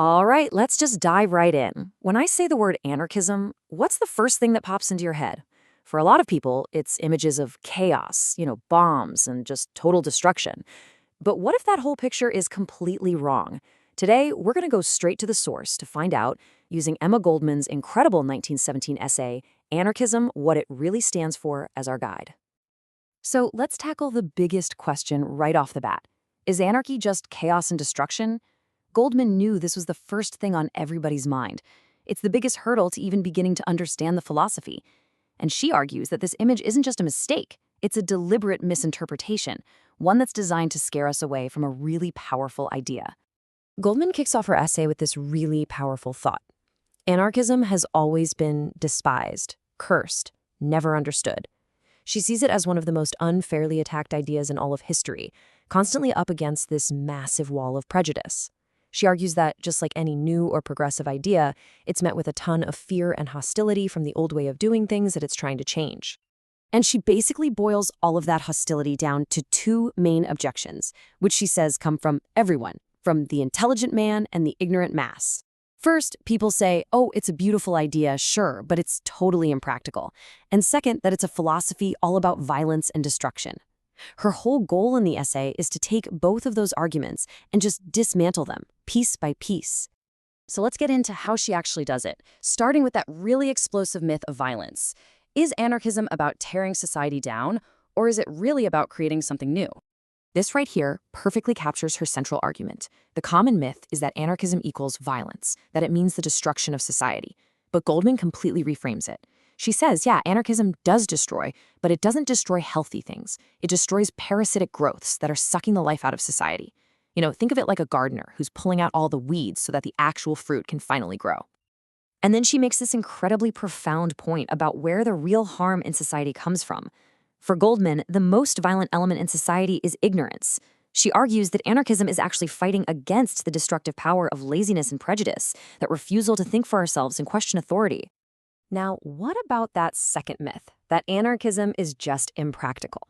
All right, let's just dive right in. When I say the word anarchism, what's the first thing that pops into your head? For a lot of people, it's images of chaos, bombs and just total destruction. But what if that whole picture is completely wrong? Today, we're going to go straight to the source to find out, using Emma Goldman's incredible 1917 essay, Anarchism, What It Really Stands For, as our guide. So let's tackle the biggest question right off the bat. Is anarchy just chaos and destruction? Goldman knew this was the first thing on everybody's mind. It's the biggest hurdle to even beginning to understand the philosophy. And she argues that this image isn't just a mistake, it's a deliberate misinterpretation, one that's designed to scare us away from a really powerful idea. Goldman kicks off her essay with this really powerful thought. Anarchism has always been despised, cursed, never understood. She sees it as one of the most unfairly attacked ideas in all of history, constantly up against this massive wall of prejudice. She argues that, just like any new or progressive idea, it's met with a ton of fear and hostility from the old way of doing things that it's trying to change. And she basically boils all of that hostility down to two main objections, which she says come from everyone, from the intelligent man and the ignorant mass. First, people say, oh, it's a beautiful idea, sure, but it's totally impractical. And second, that it's a philosophy all about violence and destruction. Her whole goal in the essay is to take both of those arguments and just dismantle them, piece by piece. So let's get into how she actually does it, starting with that really explosive myth of violence. Is anarchism about tearing society down, or is it really about creating something new? This right here perfectly captures her central argument. The common myth is that anarchism equals violence, that it means the destruction of society. But Goldman completely reframes it. She says, yeah, anarchism does destroy, but it doesn't destroy healthy things. It destroys parasitic growths that are sucking the life out of society. Think of it like a gardener who's pulling out all the weeds so that the actual fruit can finally grow. And then she makes this incredibly profound point about where the real harm in society comes from. For Goldman, the most violent element in society is ignorance. She argues that anarchism is actually fighting against the destructive power of laziness and prejudice, that refusal to think for ourselves and question authority. Now, what about that second myth, that anarchism is just impractical?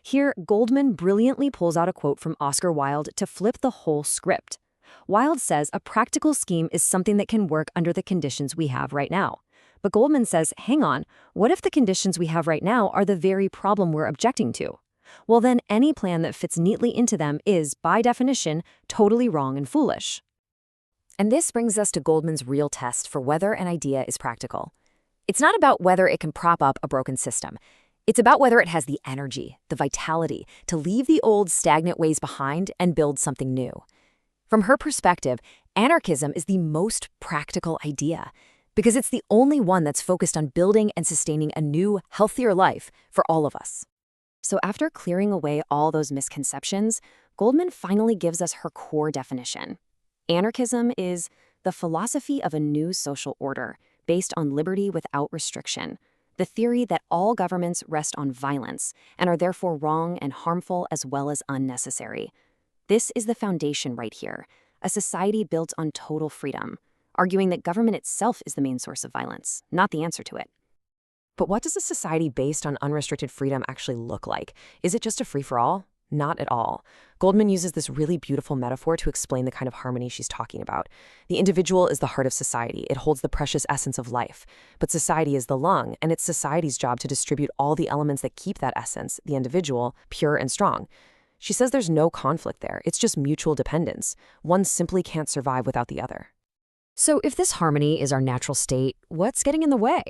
Here, Goldman brilliantly pulls out a quote from Oscar Wilde to flip the whole script. Wilde says a practical scheme is something that can work under the conditions we have right now. But Goldman says, hang on, what if the conditions we have right now are the very problem we're objecting to? Well, then any plan that fits neatly into them is, by definition, totally wrong and foolish. And this brings us to Goldman's real test for whether an idea is practical. It's not about whether it can prop up a broken system. It's about whether it has the energy, the vitality, to leave the old stagnant ways behind and build something new. From her perspective, anarchism is the most practical idea because it's the only one that's focused on building and sustaining a new, healthier life for all of us. So after clearing away all those misconceptions, Goldman finally gives us her core definition. Anarchism is the philosophy of a new social order based on liberty without restriction, the theory that all governments rest on violence and are therefore wrong and harmful as well as unnecessary. This is the foundation right here, a society built on total freedom, arguing that government itself is the main source of violence, not the answer to it. But what does a society based on unrestricted freedom actually look like? Is it just a free-for-all? Not at all. Goldman uses this really beautiful metaphor to explain the kind of harmony she's talking about. The individual is the heart of society. It holds the precious essence of life. But society is the lung, and it's society's job to distribute all the elements that keep that essence, the individual, pure and strong. She says there's no conflict there. It's just mutual dependence. One simply can't survive without the other. So if this harmony is our natural state, what's getting in the way?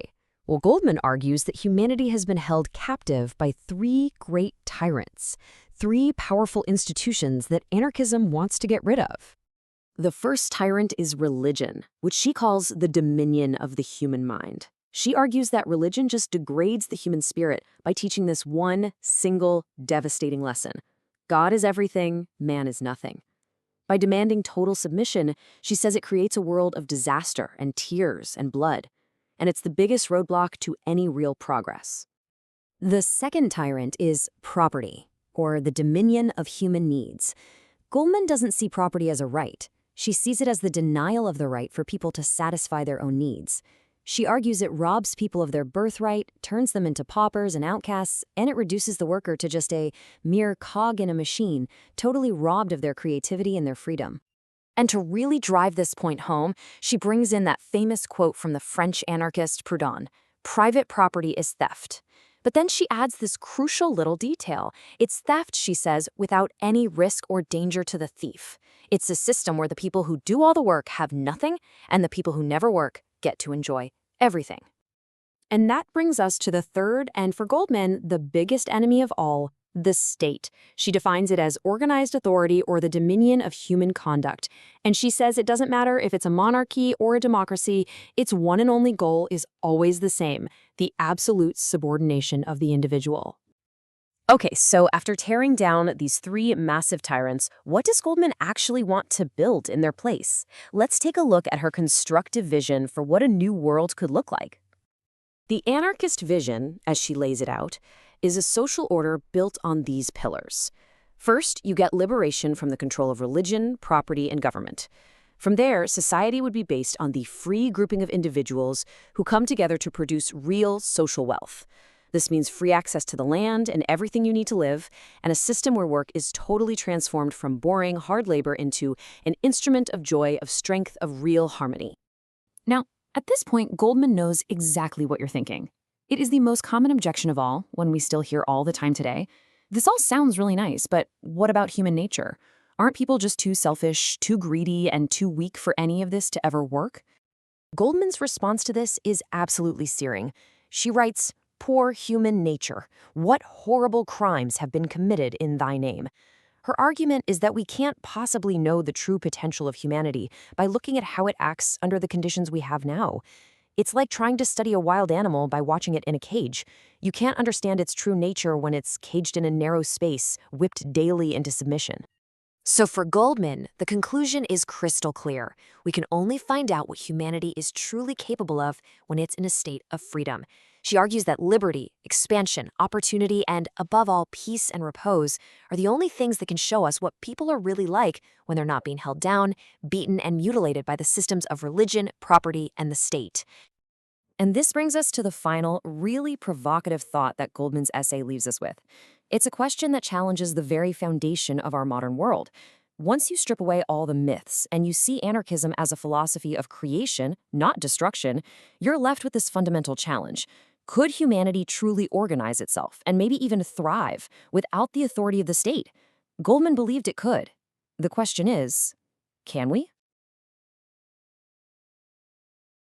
Well, Goldman argues that humanity has been held captive by three great tyrants, three powerful institutions that anarchism wants to get rid of. The first tyrant is religion, which she calls the dominion of the human mind. She argues that religion just degrades the human spirit by teaching this one single devastating lesson. God is everything, man is nothing. By demanding total submission, she says it creates a world of disaster and tears and blood, and it's the biggest roadblock to any real progress. The second tyrant is property, or the dominion of human needs. Goldman doesn't see property as a right. She sees it as the denial of the right for people to satisfy their own needs. She argues it robs people of their birthright, turns them into paupers and outcasts, and it reduces the worker to just a mere cog in a machine, totally robbed of their creativity and their freedom. And to really drive this point home, she brings in that famous quote from the French anarchist Proudhon: "Private property is theft." But then she adds this crucial little detail. It's theft, she says, without any risk or danger to the thief. It's a system where the people who do all the work have nothing, and the people who never work get to enjoy everything. And that brings us to the third, and for Goldman, the biggest enemy of all, the state. She defines it as organized authority or the dominion of human conduct. And she says it doesn't matter if it's a monarchy or a democracy, its one and only goal is always the same: the absolute subordination of the individual. Okay, so after tearing down these three massive tyrants, what does Goldman actually want to build in their place? Let's take a look at her constructive vision for what a new world could look like. The anarchist vision, as she lays it out, is a social order built on these pillars. First, you get liberation from the control of religion, property, and government. From there, society would be based on the free grouping of individuals who come together to produce real social wealth. This means free access to the land and everything you need to live, and a system where work is totally transformed from boring, hard labor into an instrument of joy, of strength, of real harmony. Now, at this point, Goldman knows exactly what you're thinking. It is the most common objection of all, one we still hear all the time today. This all sounds really nice, but what about human nature? Aren't people just too selfish, too greedy, and too weak for any of this to ever work? Goldman's response to this is absolutely searing. She writes, "Poor human nature, what horrible crimes have been committed in thy name." Her argument is that we can't possibly know the true potential of humanity by looking at how it acts under the conditions we have now. It's like trying to study a wild animal by watching it in a cage. You can't understand its true nature when it's caged in a narrow space, whipped daily into submission. So for Goldman, the conclusion is crystal clear. We can only find out what humanity is truly capable of when it's in a state of freedom. She argues that liberty, expansion, opportunity, and, above all, peace and repose are the only things that can show us what people are really like when they're not being held down, beaten, and mutilated by the systems of religion, property, and the state. And this brings us to the final, really provocative thought that Goldman's essay leaves us with. It's a question that challenges the very foundation of our modern world. Once you strip away all the myths and you see anarchism as a philosophy of creation, not destruction, you're left with this fundamental challenge. Could humanity truly organize itself and maybe even thrive without the authority of the state? Goldman believed it could. The question is, can we?